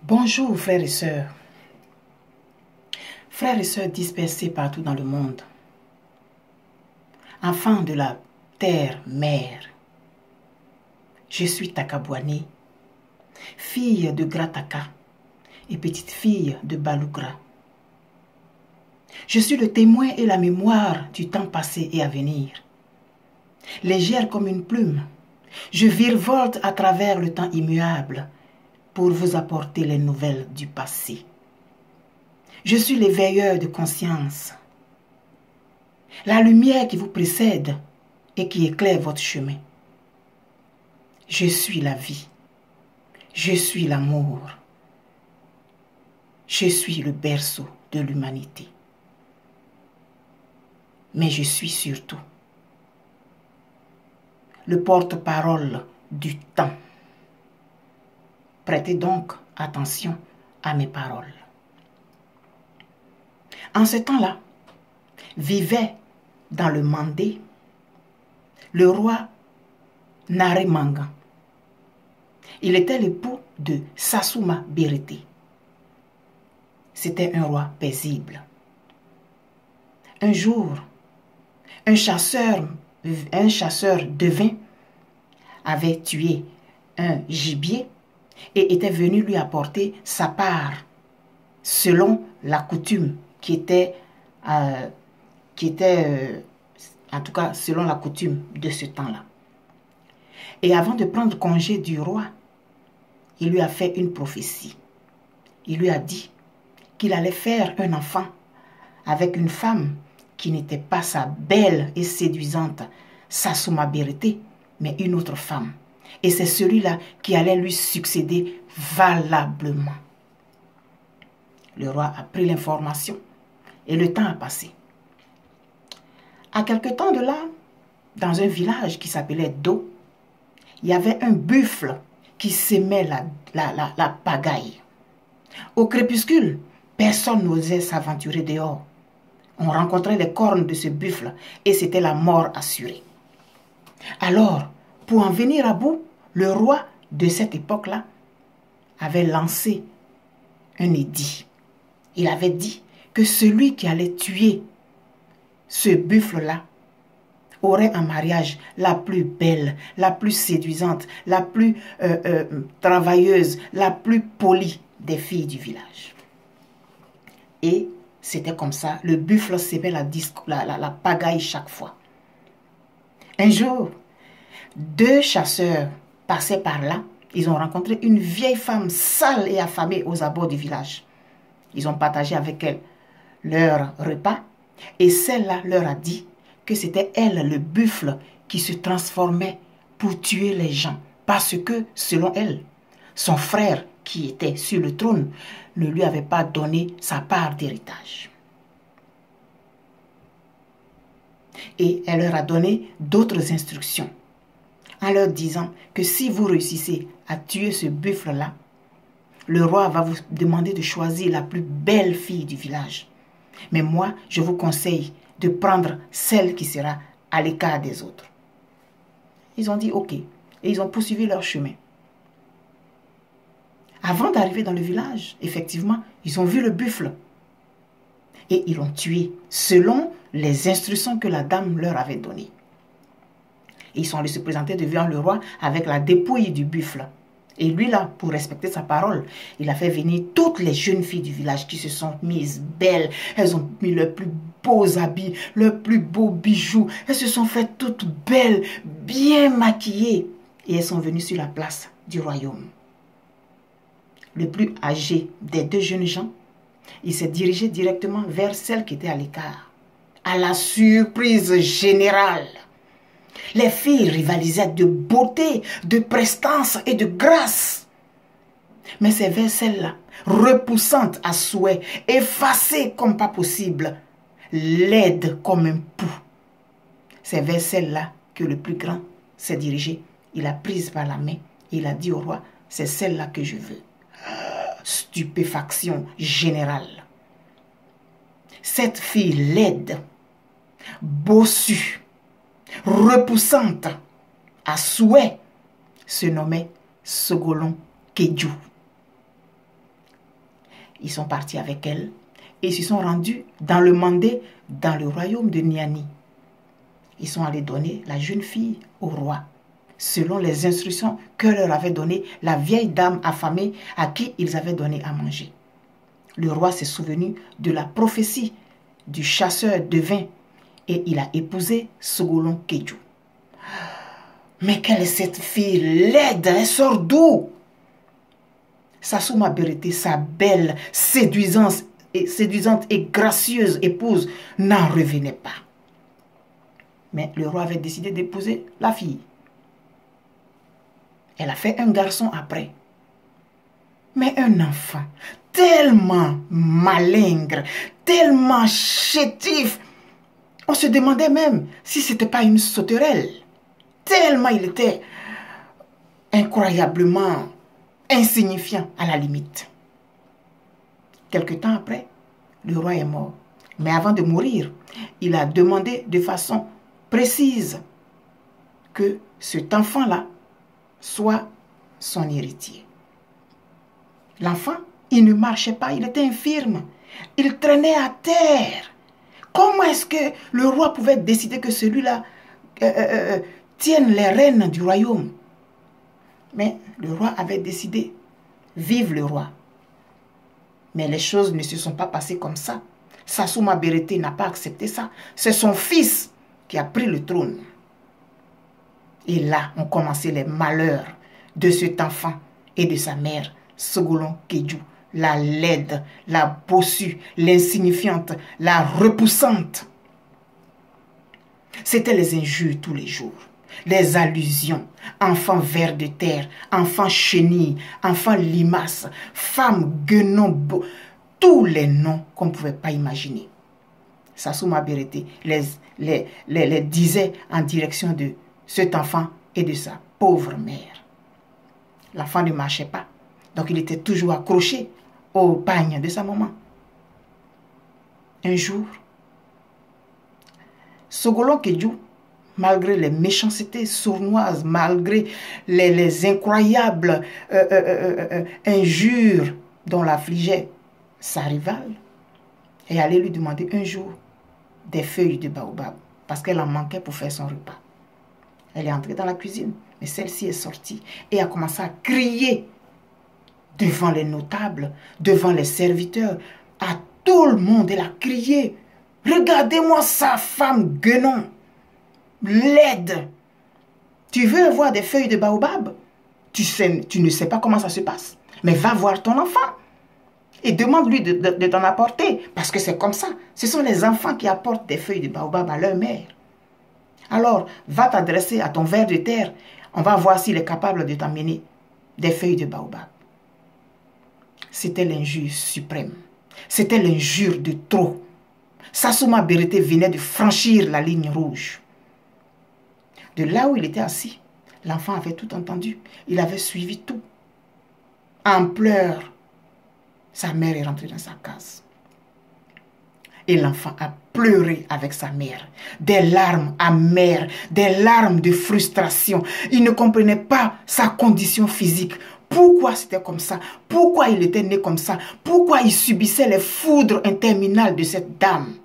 Bonjour frères et sœurs. Frères et sœurs dispersés partout dans le monde. Enfants de la terre-mère. Je suis Takabouani, fille de Grataka et petite fille de Balougra. Je suis le témoin et la mémoire du temps passé et à venir. Légère comme une plume, je virevolte à travers le temps immuable pour vous apporter les nouvelles du passé. Je suis l'éveilleur de conscience, la lumière qui vous précède et qui éclaire votre chemin. Je suis la vie, je suis l'amour, je suis le berceau de l'humanité. Mais je suis surtout le porte-parole du temps. Prêtez donc attention à mes paroles. En ce temps-là, vivait dans le Mandé le roi Naremangan. Il était l'époux de Sassouma Berete. C'était un roi paisible. Un jour, un chasseur devin avait tué un gibier et était venu lui apporter sa part selon la coutume qui était en tout cas selon la coutume de ce temps-là. Et avant de prendre congé du roi, il lui a fait une prophétie. Il lui a dit qu'il allait faire un enfant avec une femme qui n'était pas sa belle et séduisante Sassouma Berete, mais une autre femme. Et c'est celui-là qui allait lui succéder valablement. Le roi a pris l'information et le temps a passé. À quelque temps de là, dans un village qui s'appelait Do, il y avait un buffle qui s'aimait la pagaille. Au crépuscule, personne n'osait s'aventurer dehors. On rencontrait les cornes de ce buffle et c'était la mort assurée. Alors, pour en venir à bout, le roi de cette époque-là avait lancé un édit. Il avait dit que celui qui allait tuer ce buffle-là aurait en mariage la plus belle, la plus séduisante, la plus travailleuse, la plus polie des filles du village. Et c'était comme ça, le buffle s'aimait la pagaille chaque fois. Un jour, deux chasseurs passaient par là. Ils ont rencontré une vieille femme sale et affamée aux abords du village. Ils ont partagé avec elle leur repas et celle-là leur a dit que c'était elle, le buffle, qui se transformait pour tuer les gens. Parce que, selon elle, son frère, qui était sur le trône, ne lui avait pas donné sa part d'héritage. Et elle leur a donné d'autres instructions en leur disant que si vous réussissez à tuer ce buffle-là, le roi va vous demander de choisir la plus belle fille du village. Mais moi, je vous conseille de prendre celle qui sera à l'écart des autres. Ils ont dit ok. Et ils ont poursuivi leur chemin. Avant d'arriver dans le village, effectivement, ils ont vu le buffle. Et ils l'ont tué selon les instructions que la dame leur avait données. Et ils sont allés se présenter devant le roi avec la dépouille du buffle. Et lui là, pour respecter sa parole, il a fait venir toutes les jeunes filles du village qui se sont mises belles. Elles ont mis leurs plus beaux habits, leurs plus beaux bijoux. Elles se sont faites toutes belles, bien maquillées. Et elles sont venues sur la place du royaume. Le plus âgé des deux jeunes gens, il s'est dirigé directement vers celle qui était à l'écart. À la surprise générale, les filles rivalisaient de beauté, de prestance et de grâce. Mais c'est vers celle-là, repoussante à souhait, effacée comme pas possible, laide comme un pou. C'est vers celle-là que le plus grand s'est dirigé. Il a prise par la main et il a dit au roi, c'est celle-là que je veux. Stupéfaction générale. Cette fille laide, bossue, repoussante, à souhait, se nommait Sogolon Kedju. Ils sont partis avec elle et ils se sont rendus dans le Mandé, dans le royaume de Niani. Ils sont allés donner la jeune fille au roi, selon les instructions que leur avait données la vieille dame affamée à qui ils avaient donné à manger. Le roi s'est souvenu de la prophétie du chasseur de vin et il a épousé Sogolon Kedju. Mais quelle est cette fille laide? Elle sort d'où? Sassouma Berete, sa belle, séduisante et gracieuse épouse, n'en revenait pas. Mais le roi avait décidé d'épouser la fille. Elle a fait un garçon après. Mais un enfant tellement malingre, tellement chétif. On se demandait même si ce n'était pas une sauterelle. Tellement il était incroyablement insignifiant à la limite. Quelque temps après, le roi est mort. Mais avant de mourir, il a demandé de façon précise que cet enfant-là soit son héritier. L'enfant, il ne marchait pas, il était infirme. Il traînait à terre. Comment est-ce que le roi pouvait décider que celui-là tienne les rênes du royaume? Mais le roi avait décidé, vive le roi. Mais les choses ne se sont pas passées comme ça. Sassouma Berete n'a pas accepté ça. C'est son fils qui a pris le trône. Et là ont commencé les malheurs de cet enfant et de sa mère, Sogolon Kedju, la laide, la bossue, l'insignifiante, la repoussante. C'était les injures tous les jours, les allusions, enfant ver de terre, enfant chenille, enfant limace, femme guenon, tous les noms qu'on ne pouvait pas imaginer. Sassouma Berete les disait en direction de cet enfant et de sa pauvre mère. L'enfant ne marchait pas, donc il était toujours accroché au pagne de sa maman. Un jour, Sogolon Kedju, malgré les méchancetés sournoises, malgré les incroyables injures dont l'affligeait sa rivale, est allée lui demander un jour des feuilles de baobab, parce qu'elle en manquait pour faire son repas. Elle est entrée dans la cuisine, mais celle-ci est sortie et a commencé à crier devant les notables, devant les serviteurs, à tout le monde. Elle a crié, « Regardez-moi sa femme guenon, laide. Tu veux avoir des feuilles de baobab? Tu ne sais pas comment ça se passe, mais va voir ton enfant et demande-lui de t'en apporter, parce que c'est comme ça. Ce sont les enfants qui apportent des feuilles de baobab à leur mère. Alors, va t'adresser à ton ver de terre. On va voir s'il est capable de t'amener des feuilles de baobab. » C'était l'injure suprême. C'était l'injure de trop. Sassouma Berete venait de franchir la ligne rouge. De là où il était assis, l'enfant avait tout entendu. Il avait suivi tout. En pleurs, sa mère est rentrée dans sa case. Et l'enfant a pleuré avec sa mère. Des larmes amères, des larmes de frustration. Il ne comprenait pas sa condition physique. Pourquoi c'était comme ça? Pourquoi il était né comme ça? Pourquoi il subissait les foudres interminables de cette dame?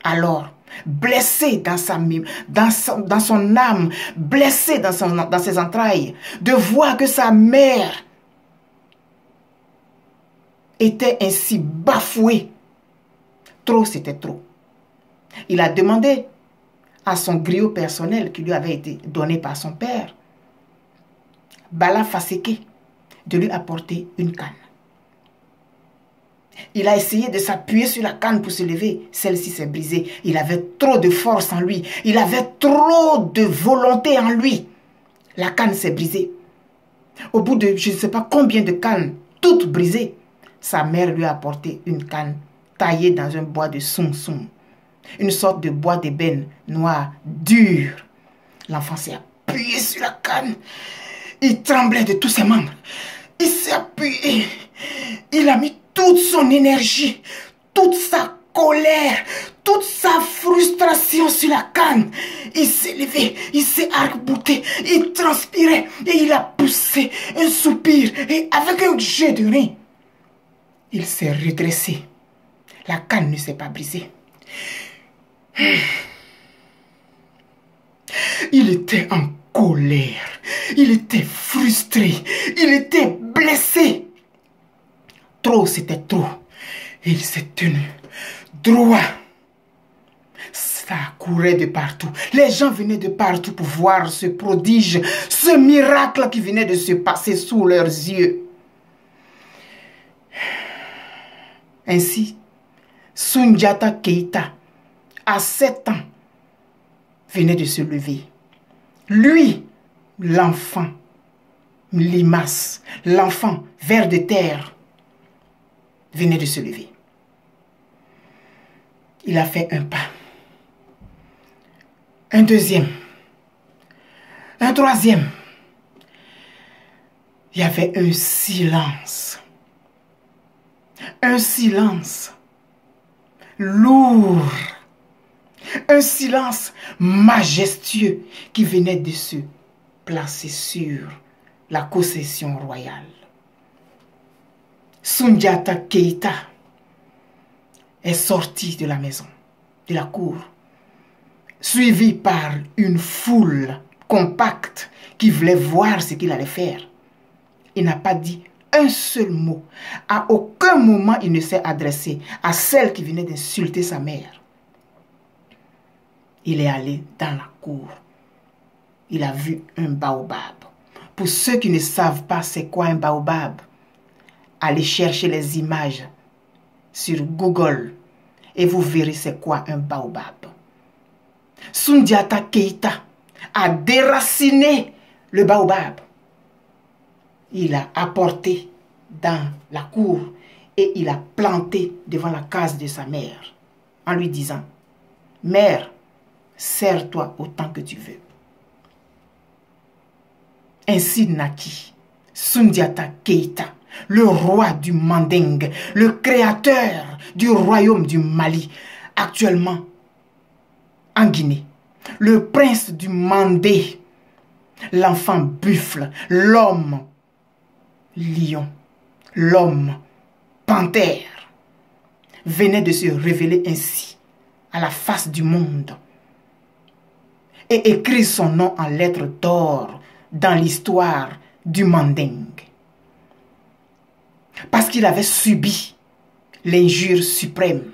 Alors, blessé dans son âme, blessé dans ses entrailles, de voir que sa mère était ainsi bafouée. Trop, c'était trop. Il a demandé à son griot personnel qui lui avait été donné par son père, Bala Faseke, de lui apporter une canne. Il a essayé de s'appuyer sur la canne pour se lever. Celle-ci s'est brisée. Il avait trop de force en lui. Il avait trop de volonté en lui. La canne s'est brisée. Au bout de je ne sais pas combien de cannes, toutes brisées, sa mère lui a apporté une canne taillée dans un bois de soum-soum. Une sorte de bois d'ébène noir, dur. L'enfant s'est appuyé sur la canne. Il tremblait de tous ses membres. Il s'est appuyé. Il a mis toute son énergie, toute sa colère, toute sa frustration sur la canne. Il s'est levé, il s'est arc-bouté, il transpirait et il a poussé un soupir et avec un jet de riz. Il s'est redressé. La canne ne s'est pas brisée. Il était en colère. Il était frustré. Il était blessé. Trop, c'était trop. Il s'est tenu droit. Ça courait de partout. Les gens venaient de partout pour voir ce prodige, ce miracle qui venait de se passer sous leurs yeux. Ainsi, Soundiata Keïta, à 7 ans, venait de se lever. Lui, l'enfant, limace, l'enfant ver de terre, venait de se lever. Il a fait un pas, un deuxième, un troisième. Il y avait un silence lourd, un silence majestueux qui venait de se placer sur la concession royale. Soundiata Keïta est sorti de la maison, de la cour, suivi par une foule compacte qui voulait voir ce qu'il allait faire. Il n'a pas dit un seul mot. À aucun moment, il ne s'est adressé à celle qui venait d'insulter sa mère. Il est allé dans la cour. Il a vu un baobab. Pour ceux qui ne savent pas c'est quoi un baobab, allez chercher les images sur Google et vous verrez c'est quoi un baobab. Soundiata Keïta a déraciné le baobab. Il a apporté dans la cour et il a planté devant la case de sa mère en lui disant: Mère, sers-toi autant que tu veux. Ainsi naquit Soundiata Keïta, le roi du Manding, le créateur du royaume du Mali, actuellement en Guinée, le prince du Mandé, l'enfant buffle, l'homme lion, l'homme panthère, venait de se révéler ainsi à la face du monde et écrit son nom en lettres d'or dans l'histoire du Manding. Parce qu'il avait subi l'injure suprême.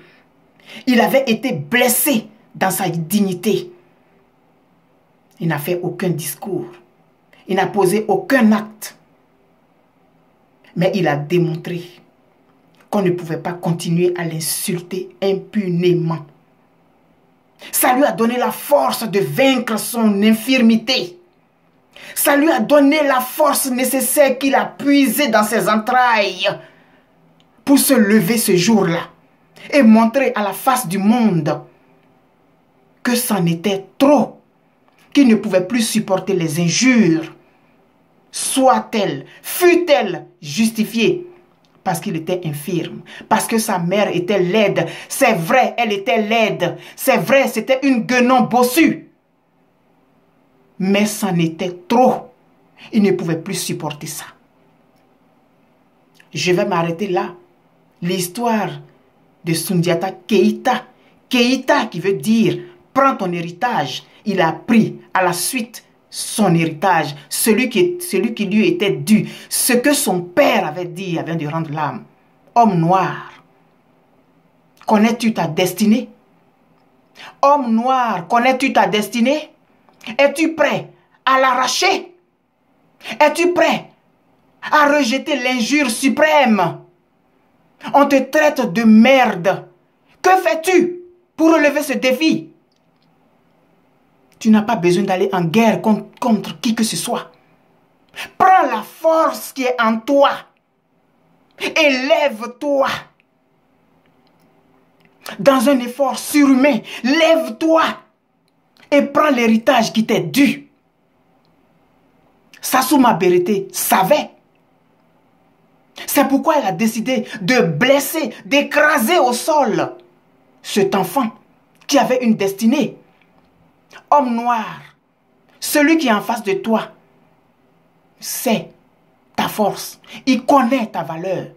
Il avait été blessé dans sa dignité. Il n'a fait aucun discours. Il n'a posé aucun acte. Mais il a démontré qu'on ne pouvait pas continuer à l'insulter impunément. Ça lui a donné la force de vaincre son infirmité. Ça lui a donné la force nécessaire qu'il a puisée dans ses entrailles pour se lever ce jour-là et montrer à la face du monde que c'en était trop, qu'il ne pouvait plus supporter les injures, soit-elle, fût-elle justifiée, parce qu'il était infirme, parce que sa mère était laide. C'est vrai, elle était laide. C'est vrai, c'était une guenon bossue. Mais c'en était trop. Il ne pouvait plus supporter ça. Je vais m'arrêter là. L'histoire de Soundiata Keïta. Keïta qui veut dire prends ton héritage. Il a pris à la suite son héritage, celui qui lui était dû, ce que son père avait dit avant de rendre l'âme. Homme noir, connais-tu ta destinée? Homme noir, connais-tu ta destinée? Es-tu prêt à l'arracher? Es-tu prêt à rejeter l'injure suprême? On te traite de merde. Que fais-tu pour relever ce défi? Tu n'as pas besoin d'aller en guerre contre qui que ce soit. Prends la force qui est en toi. Élève-toi. Dans un effort surhumain, lève-toi et prends l'héritage qui t'est dû. Sassouma Berete savait. C'est pourquoi elle a décidé de blesser, d'écraser au sol cet enfant qui avait une destinée. Homme noir, celui qui est en face de toi, sait ta force. Il connaît ta valeur.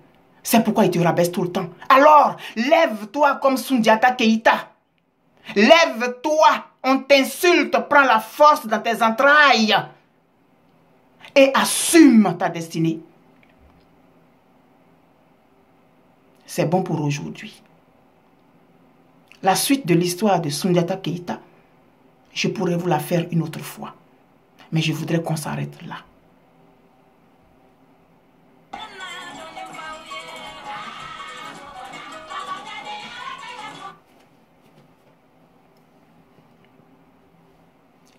C'est pourquoi il te rabaisse tout le temps. Alors, lève-toi comme Soundiata Keïta. Lève-toi, on t'insulte, prends la force dans tes entrailles et assume ta destinée. C'est bon pour aujourd'hui. La suite de l'histoire de Soundiata Keïta, je pourrais vous la faire une autre fois. Mais je voudrais qu'on s'arrête là.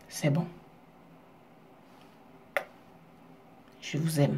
C'est bon. Je vous aime.